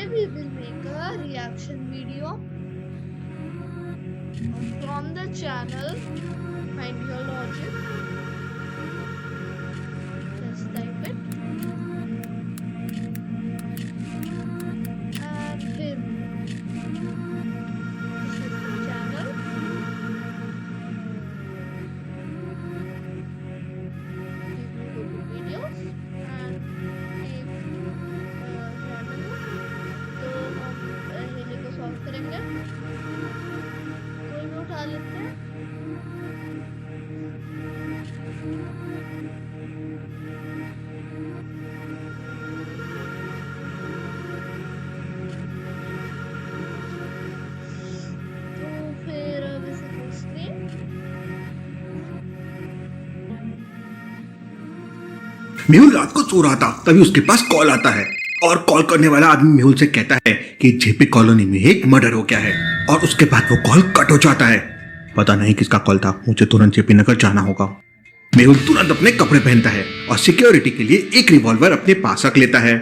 we will make a reaction video from the channel Find Your Logic. Just type it and फिर channel videos and तो हम हेले को solve करेंगे। कोई भी उठा लेते हैं। तो फिर अब इसे पूछते हैं। मेहुल रात को सो रहा था, तभी उसके पास कॉल आता है और कॉल करने वाला आदमी मेहुल से कहता है कि जेपी कॉलोनी में एक मर्डर हो गया है और उसके बाद वो कॉल कट हो जाता है। पता नहीं किसका कॉल था, मुझे तुरंत जेपी नगर जाना होगा। मेहुल तुरंत अपने कपड़े पहनता है और सिक्योरिटी के लिए एक रिवॉल्वर अपने पास रख लेता है।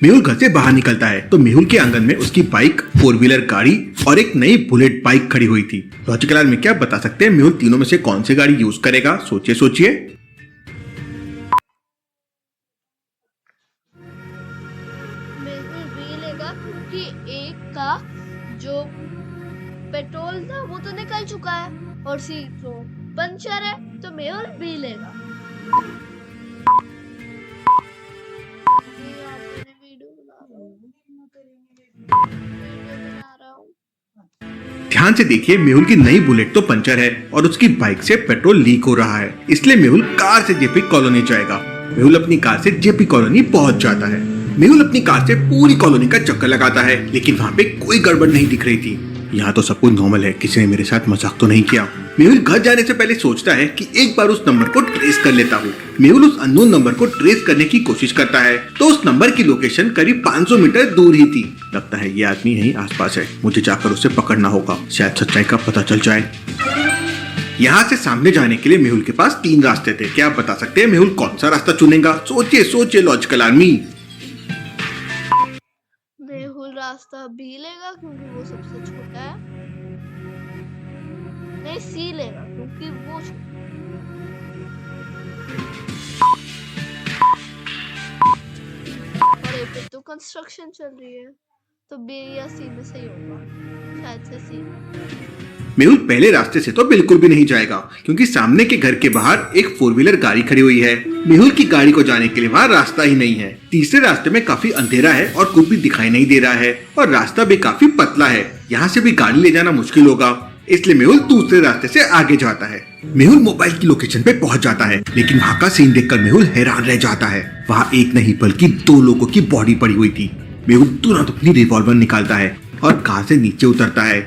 मेहुल घर से बाहर निकलता है तो मेहुल के आंगन में उसकी बाइक, 4 व्हीलर गाड़ी और एक नई बुलेट बाइक खड़ी हुई थी। लॉजिकल आर्मी क्या बता सकते हैं मेहुल तीनों में से कौन सी गाड़ी यूज करेगा? सोचिए सोचिए। मेहुल बी लेगा क्योंकि एक का जो पेट्रोल था वो तो निकल चुका है और सी तो पंचर है, तो मेहुल बी लेगा। ये आपने वीडियो बना रहा हूँ। ध्यान से देखिए, मेहुल की नई बुलेट तो पंचर है और उसकी बाइक से पेट्रोल लीक हो रहा है, इसलिए मेहुल कार से जेपी कॉलोनी जाएगा। मेहुल अपनी कार से जेपी कॉलोनी पहुंच जाता है। मेहुल अपनी कार से पूरी कॉलोनी का चक्कर लगाता है, लेकिन वहाँ पे कोई गड़बड़ नहीं दिख रही थी। यहाँ तो सब कुछ नॉर्मल है, किसी ने मेरे साथ मजाक तो नहीं किया। मेहुल घर जाने से पहले सोचता है कि एक बार उस नंबर को ट्रेस कर लेता हूँ। मेहुल उस अननोन नंबर को ट्रेस करने की कोशिश करता है तो उस नंबर की लोकेशन करीब 500 मीटर दूर ही थी। लगता है ये आदमी यहीं आसपास है, मुझे जाकर उसे पकड़ना होगा, शायद सच्चाई का पता चल जाए। यहाँ से सामने जाने के लिए मेहुल के पास 3 रास्ते थे। क्या आप बता सकते हैं मेहुल कौन सा रास्ता चुनेगा? सोचिए सोचिए लॉजिकल आर्मी। मेहुल रास्ता बी लेगा क्योंकि वो सबसे छोटा है। नहीं, सी लेगा क्योंकि वो और ये पे तो कंस्ट्रक्शन चल रही है, तो बी या सी में सही होगा, शायद से सी। मेहुल पहले रास्ते से तो बिल्कुल भी नहीं जाएगा क्योंकि सामने के घर के बाहर एक 4 व्हीलर गाड़ी खड़ी हुई है। मेहुल की गाड़ी को जाने के लिए वहाँ रास्ता ही नहीं है। तीसरे रास्ते में काफी अंधेरा है और कुछ भी दिखाई नहीं दे रहा है और रास्ता भी काफी पतला है, यहाँ से भी गाड़ी ले जाना मुश्किल होगा, इसलिए मेहुल दूसरे रास्ते से आगे जाता है। मेहुल मोबाइल की लोकेशन पे पहुंच जाता है, लेकिन वहाँ का सीन देखकर मेहुल हैरान रह जाता है। वहाँ एक नहीं बल्कि 2 लोगों की बॉडी पड़ी हुई थी। मेहुल तुरंत अपनी रिवॉल्वर निकालता है और कार से नीचे उतरता है।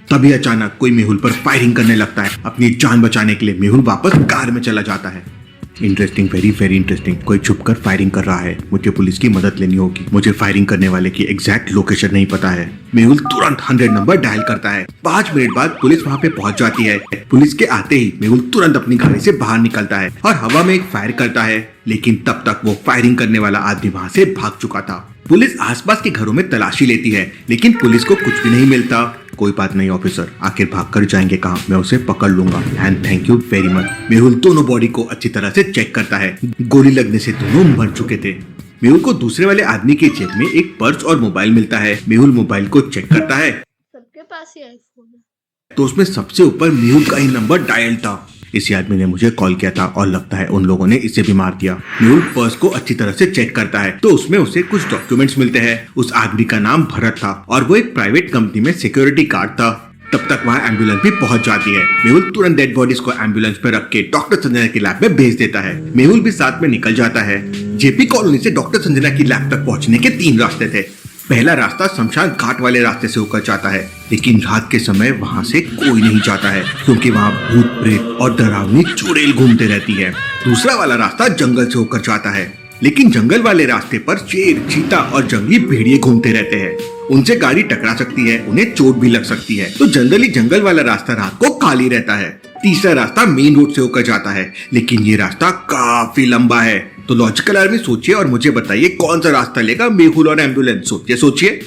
तभी अचानक कोई मेहुल पर फायरिंग करने लगता है। अपनी जान बचाने के लिए मेहुल वापस कार में चला जाता है। Interesting, very very interesting. कोई छुपकर फायरिंग कर रहा है, मुझे पुलिस की मदद लेनी होगी। मुझे फायरिंग करने वाले की एग्जैक्ट लोकेशन नहीं पता है। मेहुल तुरंत 100 नंबर डायल करता है। 5 मिनट बाद पुलिस वहाँ पे पहुंच जाती है। पुलिस के आते ही मेहुल तुरंत अपनी गाड़ी से बाहर निकलता है और हवा में एक फायर करता है, लेकिन तब तक वो फायरिंग करने वाला आदमी वहाँ से भाग चुका था। पुलिस आसपास के घरों में तलाशी लेती है, लेकिन पुलिस को कुछ भी नहीं मिलता। कोई बात नहीं ऑफिसर, आखिर भागकर जाएंगे कहाँ, मैं उसे पकड़ लूंगा and thank you very much. Mehul दोनों बॉडी को अच्छी तरह से चेक करता है। गोली लगने से दोनों मर चुके थे। मेहुल को दूसरे वाले आदमी के जेब में एक पर्स और मोबाइल मिलता है। मेहुल मोबाइल को चेक करता है, सबके पास ही आईफोन है, तो उसमें सबसे ऊपर मेहुल का ही नंबर डायल था। इसी आदमी ने मुझे कॉल किया था और लगता है उन लोगों ने इसे भी मार दिया। मेहुल पर्स को अच्छी तरह से चेक करता है तो उसमें उसे कुछ डॉक्यूमेंट्स मिलते हैं। उस आदमी का नाम भरत था और वो एक प्राइवेट कंपनी में सिक्योरिटी गार्ड था। तब तक वहाँ एम्बुलेंस भी पहुंच जाती है। मेहुल तुरंत डेड बॉडीज को एम्बुलेंस पे रख के डॉक्टर संजना की लैब में भेज देता है। मेहुल भी साथ में निकल जाता है। जेपी कॉलोनी से डॉक्टर संजना की लैब तक पहुंचने के 3 रास्ते थे। पहला रास्ता शमशान घाट वाले रास्ते से होकर जाता है, लेकिन रात के समय वहाँ से कोई नहीं जाता है क्योंकि वहाँ भूत प्रेत और डरावनी चुड़ैल घूमते रहती है। दूसरा वाला रास्ता जंगल से होकर जाता है, लेकिन जंगल वाले रास्ते पर शेर, चीता और जंगली भेड़िए घूमते रहते हैं। उनसे गाड़ी टकरा सकती है, उन्हें चोट भी लग सकती है, तो जनरली जंगल वाला रास्ता रात को खाली रहता है। तीसरा रास्ता मेन रोड से होकर जाता है, लेकिन ये रास्ता काफी लंबा है। तो लॉजिकल आर्मी सोचिए और मुझे बताइए कौन सा रास्ता लेगा मेहुल और एम्बुलेंस। सोचिए सोचिए।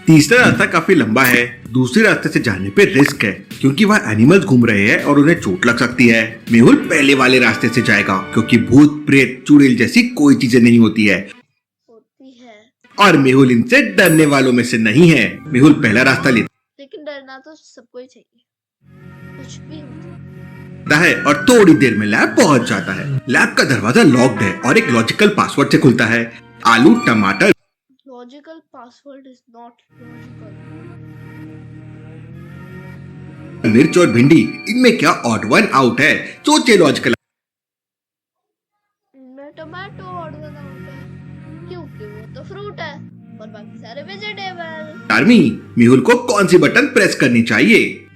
तीसरा रास्ता काफी लंबा है। दूसरे रास्ते से जाने पे रिस्क है क्योंकि वहाँ एनिमल्स घूम रहे हैं और उन्हें चोट लग सकती है। मेहुल पहले वाले रास्ते से जाएगा क्योंकि भूत, प्रेत, चुड़ैल जैसी कोई चीजें नहीं होती है और मेहुल इनसे डरने वालों में से नहीं है। मेहुल पहला रास्ता लेकिन डरना तो सबको ही चाहिए, कुछ भी हो लेता है और थोड़ी देर में लैब पहुंच जाता है। लैब का दरवाजा लॉक्ड है और एक लॉजिकल पासवर्ड से खुलता है। आलू, टमाटर, logical password is not logical. मिर्च और भिंडी, इनमें क्या ऑड वन आउट है? सोचे लॉजिकल। इनमें टमाटो ऑड वन आउट है क्योंकि वो तो फ्रूट है और बाकी सारे वेजिटेबल। आर्मी, मेहुल को कौन सी बटन प्रेस करनी चाहिए?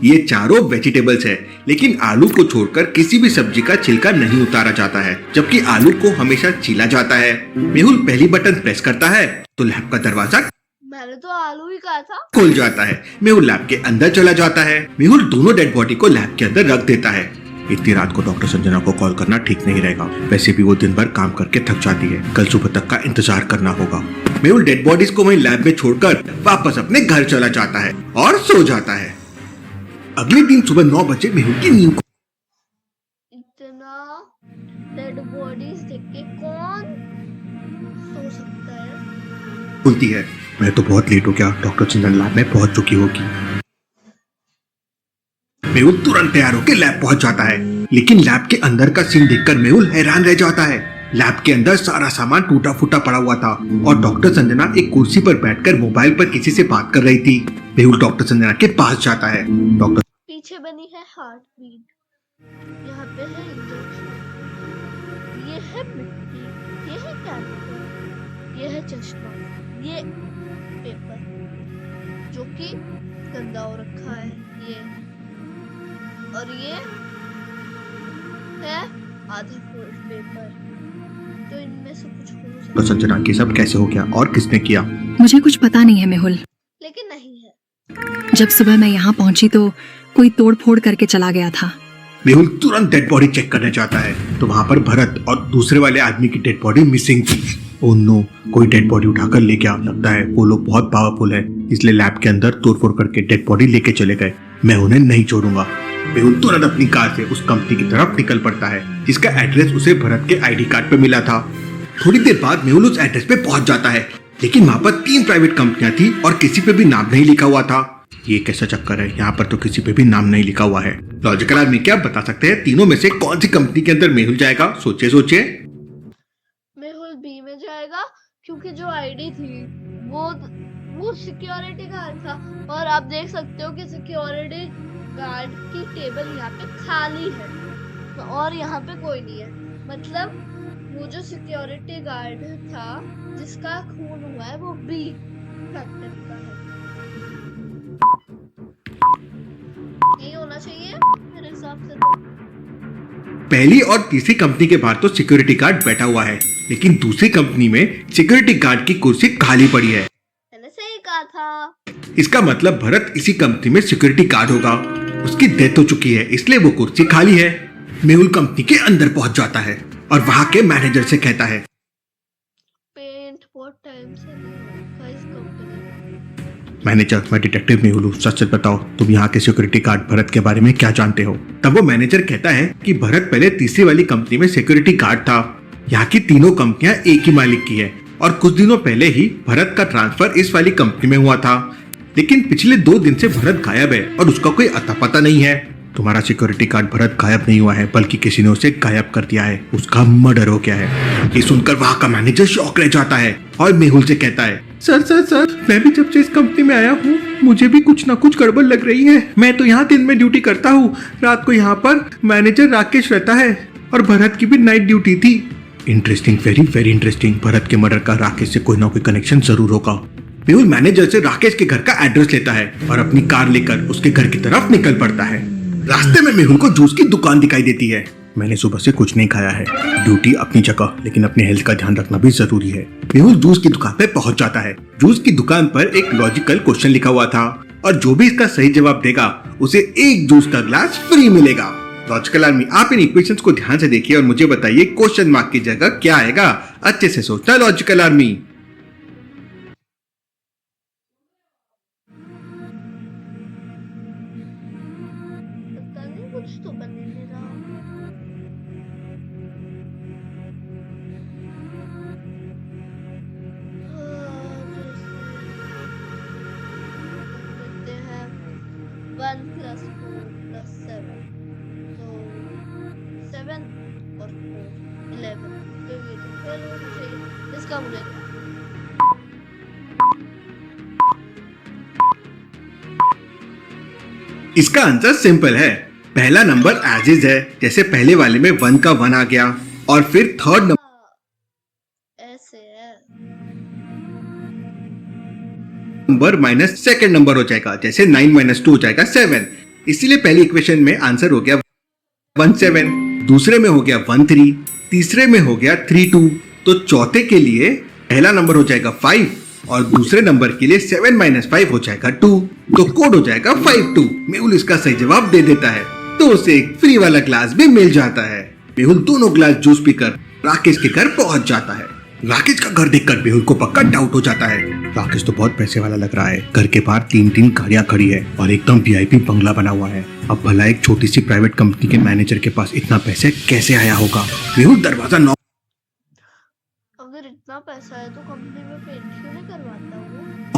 ये चारों वेजिटेबल्स है, लेकिन आलू को छोड़कर किसी भी सब्जी का छिलका नहीं उतारा जाता है, जबकि आलू को हमेशा छीला जाता है। मेहुल पहली बटन प्रेस करता है तो लैब का दरवाजा, मैंने तो आलू ही कहा था, खुल जाता है। मेहुल लैब के अंदर चला जाता है। मेहुल दोनों डेड बॉडी को लैब के अंदर रख देता है। इतनी रात को डॉक्टर संजना को कॉल करना ठीक नहीं रहेगा। वैसे भी वो दिन भर काम करके थक जाती है। कल सुबह तक का इंतजार करना होगा। मेहुल डेड बॉडीज को वहीं लैब में छोड़कर वापस अपने घर चला जाता है और सो जाता है। अगले दिन सुबह 9 बजे मेहुल की नींद इतना डेड बॉडीज देख के कौन सो सकता है? खुलती है। मैं तो बहुत लेट हो गया, डॉक्टर चंदन लैब में पहुंच चुकी होगी। मेहुल तुरंत तैयार होकर लैब पहुंच जाता है, लेकिन लैब के अंदर का सीन देखकर मेहुल हैरान रह जाता है। लैब के अंदर सारा सामान टूटा फूटा पड़ा हुआ था और डॉक्टर संजना एक कुर्सी पर बैठकर मोबाइल पर किसी से बात कर रही थी। मेहुल डॉक्टर संजना के पास जाता है। डॉक्टर पीछे बनी है हार्ट बीट, यहाँ पे है इंजेक्शन, ये है मिट्टी, ये है कैलकुलेटर, ये है चश्मा, ये पेपर जो कि गंदा हो रखा है, ये और ये है आधा फोल्ड पेपर। तो इनमें से कुछ हो सकता है। संजना के सब कैसे हो गया और किसने किया? मुझे कुछ पता नहीं है मेहुल। लेकिन नहीं है। जब सुबह मैं यहाँ पहुंची तो कोई तोड़ फोड़ करके चला गया था। मेहुल तुरंत डेड बॉडी चेक करने जाता है तो वहाँ पर भरत और दूसरे वाले आदमी की डेड बॉडी मिसिंग थी। ओह नो, कोई डेड बॉडी उठाकर ले गया। लगता है वो लोग बहुत पावरफुल है, इसलिए लैब के अंदर तोड़फोड़ करके डेड बॉडी लेके चले गए। मैं उन्हें नहीं छोड़ूंगा। मेहुल तुरंत अपनी कार से उस कंपनी की तरफ निकल पड़ता है जिसका एड्रेस उसे भरत के आईडी कार्ड पे मिला था। थोड़ी देर बाद मेहुल उस एड्रेस पे पहुंच जाता है, लेकिन वहाँ पर 3 प्राइवेट कंपनियां थी और किसी पे भी नाम नहीं लिखा हुआ था। ये कैसा चक्कर है? यहाँ पर तो किसी पे भी नाम नहीं लिखा हुआ है। लॉजिकल आदमी क्या बता सकते हैं तीनों में से कौन सी कंपनी के अंदर मेहुल जाएगा? सोचिए सोचिए। मेहुल बी में जाएगा क्योंकि जो आईडी थी वो सिक्योरिटी गार्ड था और आप देख सकते हो कि सिक्योरिटी गार्ड की टेबल यहाँ पे खाली है और यहाँ पे कोई नहीं है। मतलब वो जो सिक्योरिटी गार्ड था जिसका खून हुआ है वो बी फैक्ट्री का है। यही होना चाहिए मेरे हिसाब से। तो पहली और तीसरी कंपनी के बाहर तो सिक्योरिटी गार्ड बैठा हुआ है, लेकिन दूसरी कंपनी में सिक्योरिटी गार्ड की कुर्सी खाली पड़ी है। मैंने सही कहा था। इसका मतलब भरत इसी कंपनी में सिक्योरिटी गार्ड होगा। उसकी डेथ हो चुकी है इसलिए वो कुर्सी खाली है। मेहुल कंपनी के अंदर पहुंच जाता है और वहाँ के मैनेजर से कहता है, पेंट बहुत टाइम से नहीं होता इस कंपनी। मैनेजर, मैं डिटेक्टिव मेहुल हूँ, सच सच बताओ तुम यहाँ के सिक्योरिटी गार्ड भरत के बारे में क्या जानते हो? तब वो मैनेजर कहता है कि भरत पहले तीसरी वाली कंपनी में सिक्योरिटी गार्ड था। यहाँ की तीनों कंपनियां एक ही मालिक की है और कुछ दिनों पहले ही भरत का ट्रांसफर इस वाली कंपनी में हुआ था। लेकिन पिछले 2 दिन से भरत गायब है और उसका कोई अता पता नहीं है। तुम्हारा सिक्योरिटी गार्ड भरत गायब नहीं हुआ है, बल्कि किसी ने उसे गायब कर दिया है। उसका मर्डर हो गया है। ये सुनकर वहाँ का मैनेजर शॉक रह जाता है और मेहुल से कहता है, सर, मैं भी जब से इस कंपनी में आया हूँ मुझे भी कुछ ना कुछ गड़बड़ लग रही है। मैं तो यहाँ दिन में ड्यूटी करता हूँ, रात को यहाँ पर मैनेजर राकेश रहता है और भरत की भी नाइट ड्यूटी थी। Interesting, very interesting. भरत के मर्डर का राकेश से कोई ना कोई कनेक्शन जरूर होगा। मेहुल मैनेजर से राकेश के घर का एड्रेस लेता है और अपनी कार लेकर उसके घर की तरफ निकल पड़ता है। रास्ते में मेहुल को जूस की दुकान दिखाई देती है। मैंने सुबह से कुछ नहीं खाया है। ड्यूटी अपनी जगह, लेकिन अपने हेल्थ का ध्यान रखना भी जरूरी है। मेहुल जूस की दुकान पे पहुंच जाता है। जूस की दुकान पर एक लॉजिकल क्वेश्चन लिखा हुआ था और जो भी इसका सही जवाब देगा उसे 1 जूस का ग्लास फ्री मिलेगा। लॉजिकल आर्मी, आप इन इक्वेशंस को ध्यान से देखिए और मुझे बताइए क्वेश्चन मार्क की जगह क्या आएगा। अच्छे से सोचना लॉजिकल आर्मी। पता नहीं, कुछ तो बन ही नहीं रहा। देखते हैं 1 + 4 + 7, तो 7 और 4 11, तो ये तो 12 होना चाहिए। इसका मुझे इसका आंसर सिंपल है। पहला नंबर एज इज है, जैसे पहले वाले में 1 का 1 आ गया, और फिर थर्ड ऐसे है। नंबर माइनस सेकेंड नंबर हो जाएगा, जैसे 9 - 2 हो जाएगा 7। इसीलिए पहली इक्वेशन में आंसर हो गया 1 7, दूसरे में हो गया 1 3, तीसरे में हो गया 3 2, तो चौथे के लिए पहला नंबर हो जाएगा 5 और दूसरे नंबर के लिए 7 - 5 हो जाएगा 2, तो कोड हो जाएगा 5 2। मेहुल इसका सही जवाब दे देता है, तो उसे एक फ्री वाला ग्लास भी मिल जाता है। मेहुल दोनों ग्लास जूस पीकर राकेश के घर पहुंच जाता है। राकेश का घर देखकर मेहुल को पक्का डाउट हो जाता है। राकेश तो बहुत पैसे वाला लग रहा है। घर के बाहर 3 गाड़ियां खड़ी है और एकदम VIP बंगला बना हुआ है। अब भला एक छोटी सी प्राइवेट कंपनी के मैनेजर के पास इतना पैसे कैसे आया होगा। मेहुल दरवाजा नॉक अगर इतना पैसा है तो कंपनी में पेंट क्यों नहीं करवाता वो?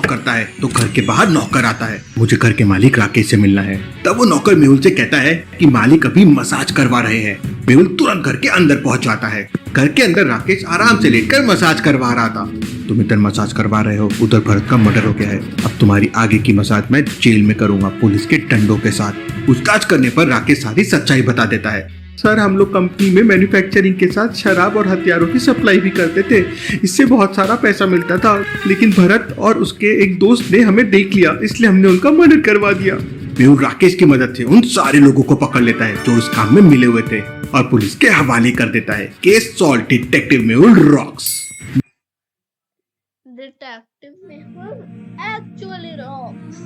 करता है तो घर के बाहर नौकर आता है। मुझे घर के मालिक राकेश से मिलना है। तब वो नौकर मेहुल से कहता है कि मालिक अभी मसाज करवा रहे हैं। मेहुल तुरंत घर के अंदर पहुंच जाता है। घर के अंदर राकेश आराम से लेटकर मसाज करवा रहा था। तुम इधर मसाज करवा रहे हो, उधर भरत का मर्डर हो गया है। अब तुम्हारी आगे की मसाज मैं जेल में करूंगा, पुलिस के डंडों के साथ। पूछताछ करने पर राकेश सारी सच्चाई बता देता है। सर, हम लोग कंपनी में मैन्युफैक्चरिंग के साथ शराब और हथियारों की सप्लाई भी करते थे। इससे बहुत सारा पैसा मिलता था, लेकिन भरत और उसके एक दोस्त ने हमें देख लिया, इसलिए हमने उनका मर्डर करवा दिया। मेहुल राकेश की मदद से उन सारे लोगों को पकड़ लेता है जो इस काम में मिले हुए थे और पुलिस के हवाले कर देता है। Case solve, detective Mehul rocks. Detective Mehul actually rocks.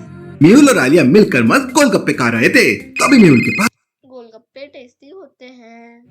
Mehul और आलिया मिलकर मस्त गोलगप्पे खा रहे थे। तभी मेहुल के पास गोलगप्पे टेस्टी होते हैं।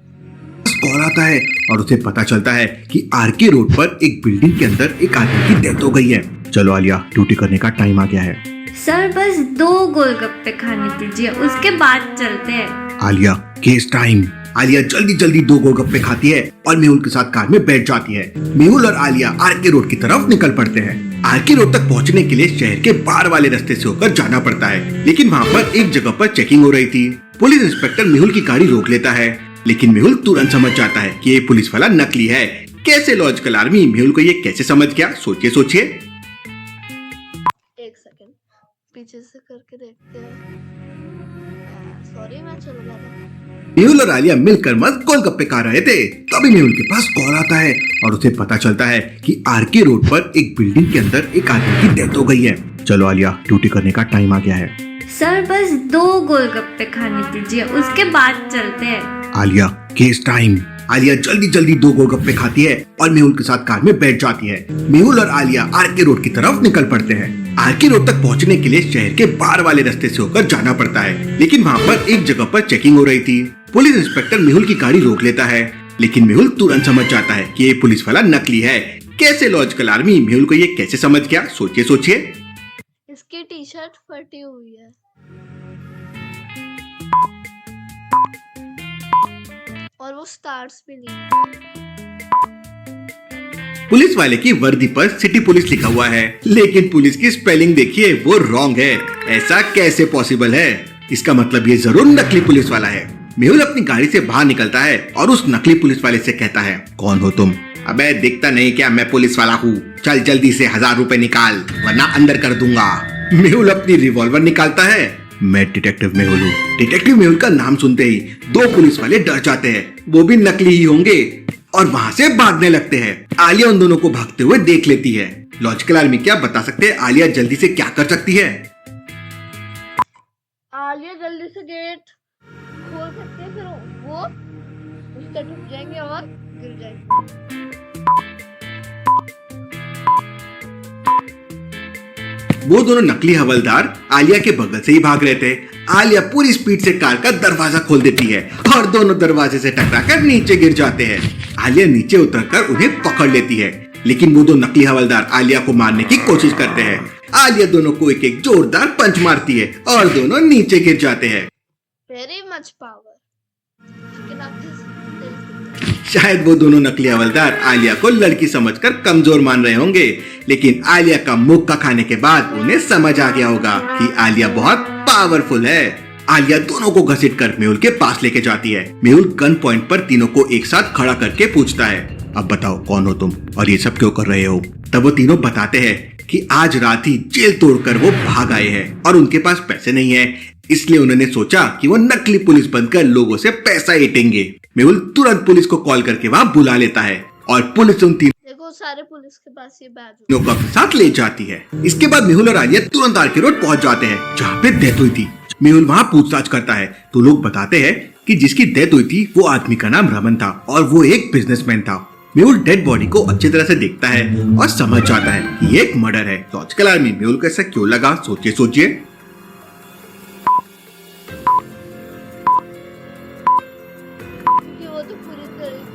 कॉल आता है और उसे पता चलता है कि RK रोड पर एक बिल्डिंग के अंदर एक आदमी की डेथ हो गई है। चलो आलिया, ड्यूटी करने का टाइम आ गया है। सर, बस 2 गोलगप्पे खाने दीजिए, उसके बाद चलते हैं। Alia, case time. आलिया जल्दी जल्दी 2 गोलगप्पे खाती है और मेहुल के साथ कार में बैठ जाती है। मेहुल और आलिया RK रोड की तरफ निकल पड़ते हैं। RK रोड तक पहुंचने के लिए शहर के बाहर वाले रास्ते से होकर जाना पड़ता है, लेकिन वहाँ पर एक जगह पर चेकिंग हो रही थी। पुलिस इंस्पेक्टर मेहुल की गाड़ी रोक लेता है, लेकिन मेहुल तुरंत समझ जाता है कि ये पुलिस वाला नकली है। कैसे लॉजिकल आर्मी, मेहुल को ये कैसे समझ गया? सोचिए सोचिए। एक सेकंड, पीछे से करके देखते हैं। सॉरी, मैं चल गया था। मेहुल और आलिया मिलकर मस्त गोलगप्पे खा रहे थे। तभी मेहुल के पास कॉल आता है और उसे पता चलता है कि RK रोड पर एक बिल्डिंग के अंदर एक आदमी की डेथ हो गई है। चलो आलिया, ड्यूटी करने का टाइम आ गया है। सर, बस 2 गोलगप्पे खाने दीजिए, उसके बाद चलते हैं। Alia, case time. आलिया जल्दी जल्दी 2 गोलगप्पे खाती है और मेहुल के साथ कार में बैठ जाती है। मेहुल और आलिया RK रोड की तरफ निकल पड़ते हैं। RK रोड तक पहुंचने के लिए शहर के बाहर वाले रास्ते से होकर जाना पड़ता है, लेकिन वहाँ पर एक जगह पर चेकिंग हो रही थी। पुलिस इंस्पेक्टर मेहुल की गाड़ी रोक लेता है, लेकिन मेहुल तुरंत समझ जाता है कि ये पुलिस वाला नकली है। कैसे लॉजिकल आर्मी, मेहुल को ये कैसे समझ गया? सोचिए सोचिए। इसकी टी-शर्ट फटी हुई है और वो स्टार्स भी नहीं। पुलिस वाले की वर्दी पर सिटी पुलिस लिखा हुआ है, लेकिन पुलिस की स्पेलिंग देखिए, वो रॉन्ग है। ऐसा कैसे पॉसिबल है? इसका मतलब ये जरूर नकली पुलिस वाला है। मेहुल अपनी गाड़ी से बाहर निकलता है और उस नकली पुलिस वाले से कहता है, कौन हो तुम? अबे दिखता नहीं क्या मैं पुलिस वाला हूँ? चल जल्दी से 1000 रुपए निकाल, वरना अंदर कर दूंगा। मेहुल अपनी रिवॉल्वर निकालता है। मैं डिटेक्टिव मेहुल हूँ। डिटेक्टिव मेहुल का नाम सुनते ही 2 पुलिस वाले डर जाते हैं, वो भी नकली ही होंगे, और वहाँ से भागने लगते हैं। आलिया उन दोनों को भागते हुए देख लेती है। लॉजिकल आर्मी, क्या बता सकते हैं आलिया जल्दी से क्या कर सकती है? आलिया जल्दी से गेट खोल सकते हैं, फिर वो उससे ठुक जाएंगे और गिर जाएंगे। वो दोनों नकली हवलदार आलिया के बगल से ही भाग रहे थे। आलिया पूरी स्पीड से कार का दरवाजा खोल देती है और दोनों दरवाजे से टकराकर नीचे गिर जाते हैं। आलिया नीचे उतरकर उन्हें पकड़ लेती है, लेकिन वो दो नकली हवलदार आलिया को मारने की कोशिश करते हैं। आलिया दोनों को एक एक जोरदार पंच मारती है और दोनों नीचे गिर जाते हैं। वेरी मच पावर, लेकिन आप शायद वो दोनों नकली हवलदार आलिया को लड़की समझकर कमजोर मान रहे होंगे, लेकिन आलिया का मुक्का खाने के बाद उन्हें समझ आ गया होगा कि आलिया बहुत पावरफुल है। आलिया दोनों को घसीटकर मेहुल के पास लेके जाती है। मेहुल गन पॉइंट पर तीनों को एक साथ खड़ा करके पूछता है, अब बताओ कौन हो तुम और ये सब क्यों कर रहे हो? तब वो तीनों बताते हैं कि आज रात ही जेल तोड़कर वो भाग आए हैं और उनके पास पैसे नहीं है, इसलिए उन्होंने सोचा कि वो नकली पुलिस बनकर लोगों से पैसा ऐंठेंगे। मेहुल तुरंत पुलिस को कॉल करके वहाँ बुला लेता है और पुलिस उन देखो सारे पुलिस के पास ये बैज तीनों को अपने साथ ले जाती है। इसके बाद मेहुल और आलिया तुरंत आरके रोड पहुंच जाते हैं जहाँ पे डेथ हुई थी। मेहुल वहाँ पूछताछ करता है तो लोग बताते हैं कि जिसकी डेथ हुई थी वो आदमी का नाम रमन था और वो एक बिजनेसमैन था। मेहुल डेड बॉडी को अच्छी तरह से देखता है और समझ जाता है कि ये एक मर्डर है। लॉजिकल आर्मी मेहुल को ऐसा क्यों लगा, सोचिए सोचिए।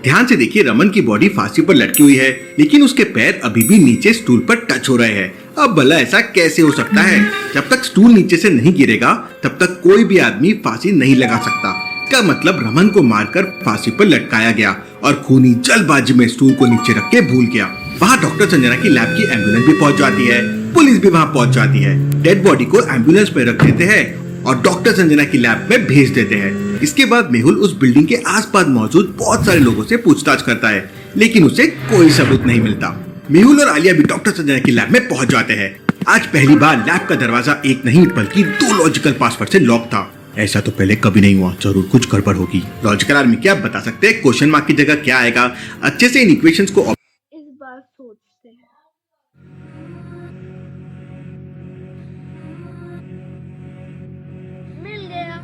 ध्यान से देखिए, रमन की बॉडी फांसी पर लटकी हुई है, लेकिन उसके पैर अभी भी नीचे स्टूल पर टच हो रहे हैं। अब भला ऐसा कैसे हो सकता है? जब तक स्टूल नीचे से नहीं गिरेगा तब तक कोई भी आदमी फांसी नहीं लगा सकता। इसका मतलब रमन को मारकर फांसी पर लटकाया गया और खूनी जल्दबाजी में स्टूल को नीचे रख के भूल गया। वहाँ डॉक्टर संजना की लैब की एम्बुलेंस भी पहुँच जाती है, पुलिस भी वहाँ पहुँच जाती है। डेड बॉडी को एम्बुलेंस में रख देते हैं और डॉक्टर संजना की लैब में भेज देते हैं। इसके बाद मेहुल उस बिल्डिंग के आसपास मौजूद बहुत सारे लोगों से पूछताछ करता है, लेकिन उसे कोई सबूत नहीं मिलता। मेहुल और आलिया भी डॉक्टर संजना की लैब में पहुंच जाते हैं। आज पहली बार लैब का दरवाजा एक नहीं बल्कि 2 लॉजिकल पासवर्ड से लॉक था। ऐसा तो पहले कभी नहीं हुआ, जरूर कुछ गड़बड़ होगी। लॉजिकल आर्मी क्या बता सकते हैं क्वेश्चन मार्क की जगह क्या आएगा? अच्छे से इन इक्वेशंस को इस बार सोचते हैं। मिल गया।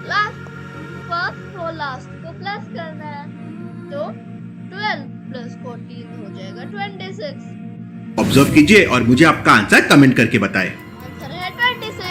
लास्ट फर्स्ट और लास्ट को प्लस करना है तो 12 प्लस 14 हो जाएगा 26। ऑब्जर्व कीजिए और मुझे आपका आंसर कमेंट करके बताएं। आंसर है 26।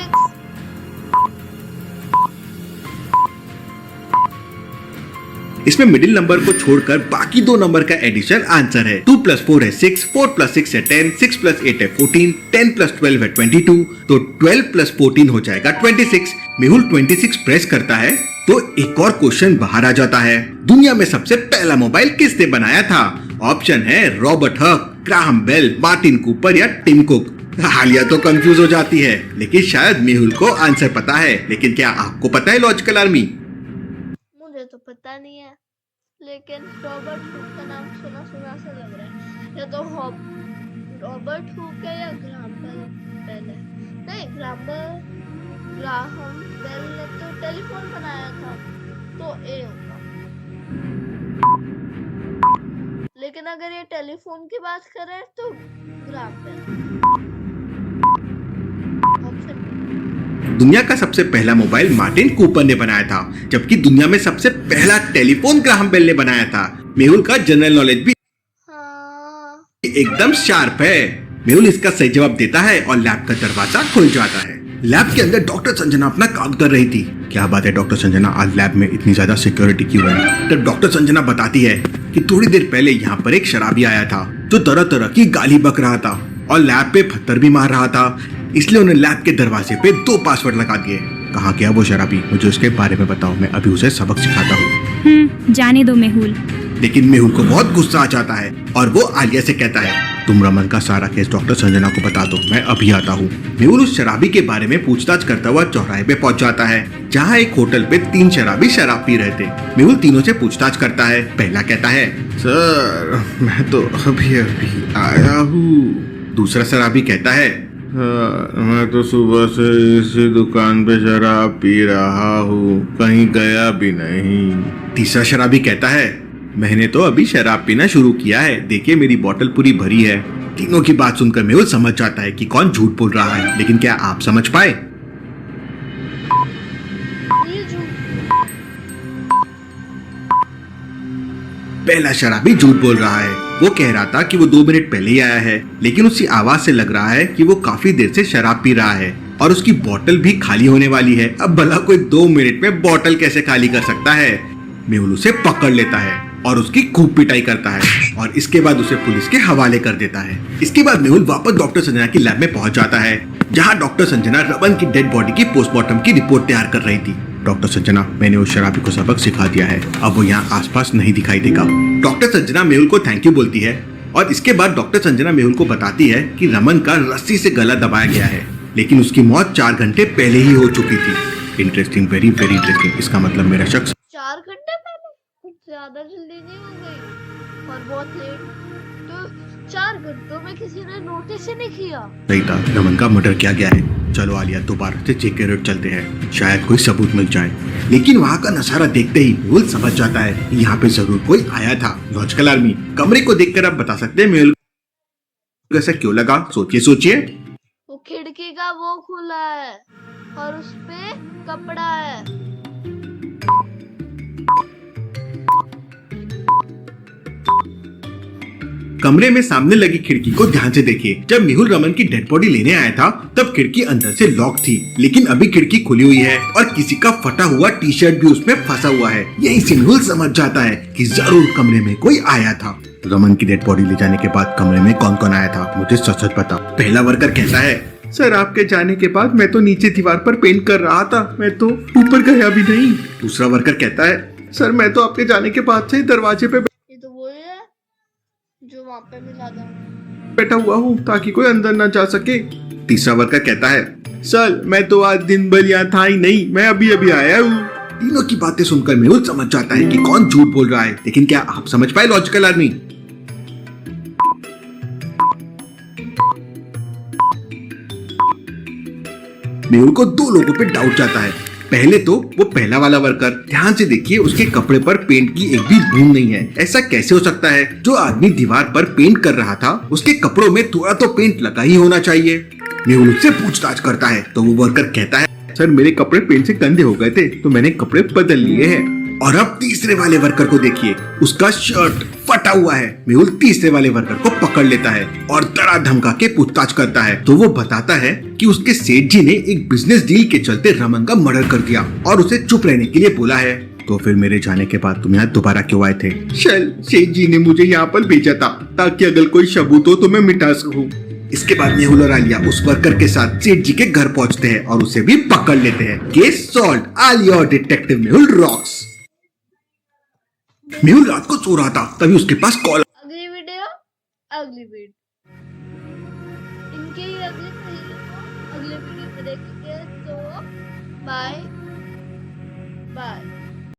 इसमें मिडिल नंबर को छोड़कर बाकी 2 नंबर का एडिशन आंसर है। 2 + 4 है 6, 4 + 6 है 10, 6 + 8 है 14, 10 + 12 है 22, तो 12 + 14 हो जाएगा 26। मेहुल 26 प्रेस करता है तो एक और क्वेश्चन बाहर आ जाता है। दुनिया में सबसे पहला मोबाइल किसने बनाया था? ऑप्शन है रॉबर्ट हक, ग्राहम बेल, मार्टिन कूपर या टिम कुक। आलिया तो कंफ्यूज हो जाती है, लेकिन शायद मेहुल को आंसर पता है। लेकिन क्या आपको पता है लॉजिकल आर्मी? मुझे तो पता नहीं है, लेकिन रॉबर्ट हुक का नाम सुना सुना सा लग रहा है। या तो रॉबर्ट हुक है या ग्राहम बेल है। नहीं, ग्राहम बेल ने तो टेलीफोन बनाया था, तो ए होगा। लेकिन अगर ये टेलीफोन की बात करें तो ग्राहम बेल। ऑप्शन दुनिया का सबसे पहला मोबाइल मार्टिन कूपर ने बनाया था, जबकि दुनिया में सबसे पहला टेलीफोन ग्राहम बेल ने बनाया था। मेहुल का जनरल नॉलेज भी एकदम शार्प है। मेहुल इसका सही जवाब देता है और लैब का दरवाजा खुल जाता है। लैब के अंदर डॉक्टर संजना अपना काम कर रही थी। क्या बात है डॉक्टर संजना, आज लैब में इतनी ज्यादा सिक्योरिटी क्यों है? तब डॉक्टर संजना बताती है कि थोड़ी देर पहले यहाँ पर एक शराबी आया था जो तरह तरह की गाली बक रहा था और लैब पे पत्थर भी मार रहा था, इसलिए उन्हें लैब के दरवाजे पे 2 पासवर्ड लगा दिए। कहाँ गया वो शराबी? मुझे उसके बारे में बताओ, मैं अभी उसे सबक सिखाता हूँ। जाने दो मेहुल। लेकिन मेहुल को बहुत गुस्सा आ जाता है और वो आलिया से कहता है, तुम रमन का सारा केस डॉक्टर संजना को बता दो, मैं अभी आता हूँ। मेहुल उस शराबी के बारे में पूछताछ करता हुआ चौराहे पे पहुंच जाता है, जहाँ एक होटल पे 3 शराबी शराब पी रहे थे। मेहुल तीनों से पूछताछ करता है। पहला कहता है, सर मैं तो अभी अभी आया हूँ। दूसरा शराबी कहता है, मैं तो सुबह से इसी दुकान पे शराब पी रहा हूँ, कहीं गया भी नहीं। तीसरा शराबी कहता है, मैंने तो अभी शराब पीना शुरू किया है, देखिए मेरी बोतल पूरी भरी है। तीनों की बात सुनकर मेहुल समझ जाता है कि कौन झूठ बोल रहा है, लेकिन क्या आप समझ पाए? पहला शराबी झूठ बोल रहा है। वो कह रहा था कि वो 2 मिनट पहले ही आया है, लेकिन उसकी आवाज से लग रहा है कि वो काफी देर से शराब पी रहा है। और उसकी बोतल भी खाली होने वाली है। अब भला कोई 2 मिनट में बोतल कैसे खाली कर सकता है। मेहुल उसे पकड़ लेता है और उसकी खूब पिटाई करता है और इसके बाद उसे पुलिस के हवाले कर देता है। इसके बाद मेहुल वापस डॉक्टर संजना की लैब में पहुंच जाता है, जहां डॉक्टर संजना रमन की डेड बॉडी की पोस्टमार्टम की रिपोर्ट तैयार कर रही थी। डॉक्टर संजना, मैंने उस शराबी को सबक सिखा दिया है, अब वो यहाँ आसपास नहीं दिखाई देगा। डॉक्टर संजना मेहुल को थैंक यू बोलती है और इसके बाद डॉक्टर संजना मेहुल को बताती है कि रमन का रस्सी से गला दबाया गया है, लेकिन उसकी मौत 4 घंटे पहले ही हो चुकी थी। Interesting, very very interesting. इसका मतलब मेरा शख्स 4 घंटे पहले? कुछ ज्यादा जल्दी नहीं हो गई और बहुत लेट? तो 4 घंटों में किसी ने नोटिस ही नहीं किया। सही था, रमन का मर्डर किया गया है। चलो आलिया, दोबारा से चेक के रोड चलते हैं, शायद कोई सबूत मिल जाए। लेकिन वहाँ का नजारा देखते ही मेहुल समझ जाता है कि यहाँ पे जरूर कोई आया था। लॉजिकल आर्मी, कमरे को देखकर आप बता सकते हैं मेहुल को ऐसा क्यों लगा? सोचिए सोचिए। वो खिड़की का वो खुला है और उस पे कपड़ा है। कमरे में सामने लगी खिड़की को ध्यान से देखिए। जब मेहुल रमन की डेड बॉडी लेने आया था तब खिड़की अंदर से लॉक थी, लेकिन अभी खिड़की खुली हुई है और किसी का फटा हुआ टी शर्ट भी उसमें फंसा हुआ है। यहीं से मेहुल समझ जाता है कि जरूर कमरे में कोई आया था। रमन की डेड बॉडी ले जाने के बाद कमरे में कौन कौन आया था, मुझे सच सच बता। पहला वर्कर कहता है, सर आपके जाने के बाद मैं तो नीचे दीवार पर पेंट कर रहा था, मैं तो ऊपर गया भी नहीं। दूसरा वर्कर कहता है, सर मैं तो आपके जाने के बाद से दरवाजे पे ये तो वही है जो वहाँ पे मिला था। बैठा हुआ हूँ ताकि कोई अंदर ना जा सके। तीसरा वर्कर कहता है, सर मैं तो आज दिन भर यहाँ था ही नहीं, मैं अभी अभी आया हूँ। तीनों की बातें सुनकर मेहुल समझ जाता है कि कौन झूठ बोल रहा है। लेकिन क्या आप समझ पाए लॉजिकल आर्मी? मेहुल को 2 लोगों पे डाउट जाता है। पहले तो वो पहला वाला वर्कर, ध्यान से देखिए उसके कपड़े पर पेंट की एक भी बूंद नहीं है। ऐसा कैसे हो सकता है? जो आदमी दीवार पर पेंट कर रहा था उसके कपड़ों में थोड़ा तो पेंट लगा ही होना चाहिए। मेहुल उससे पूछताछ करता है तो वो वर्कर कहता है, सर मेरे कपड़े पेंट से गंदे हो गए थे तो मैंने कपड़े बदल लिए हैं। और अब तीसरे वाले वर्कर को देखिए, उसका शर्ट फटा हुआ है। मेहुल तीसरे वाले वर्कर को पकड़ लेता है और डरा धमका के पूछताछ करता है तो वो बताता है कि उसके सेठ जी ने एक बिजनेस डील के चलते रमन का मर्डर कर दिया और उसे चुप रहने के लिए बोला है। तो फिर मेरे जाने के बाद तुम यहाँ दोबारा क्यों आए थे? सेठ जी ने मुझे यहाँ पर भेजा था ताकि अगर कोई सबूत हो तो मैं मिटा सकूं। इसके बाद मेहुल और आलिया उस वर्कर के साथ सेठ जी के घर पहुँचते हैं और उसे भी पकड़ लेते हैं। केस सॉल्व, आलिया और डिटेक्टिव मेहुल रॉक्स। मेहुल रात को सो रहा था तभी उसके पास कॉल। अगली वीडियो अगली वीडियो इनके ही अगले वीडियो में देखेंगे। तो बाय।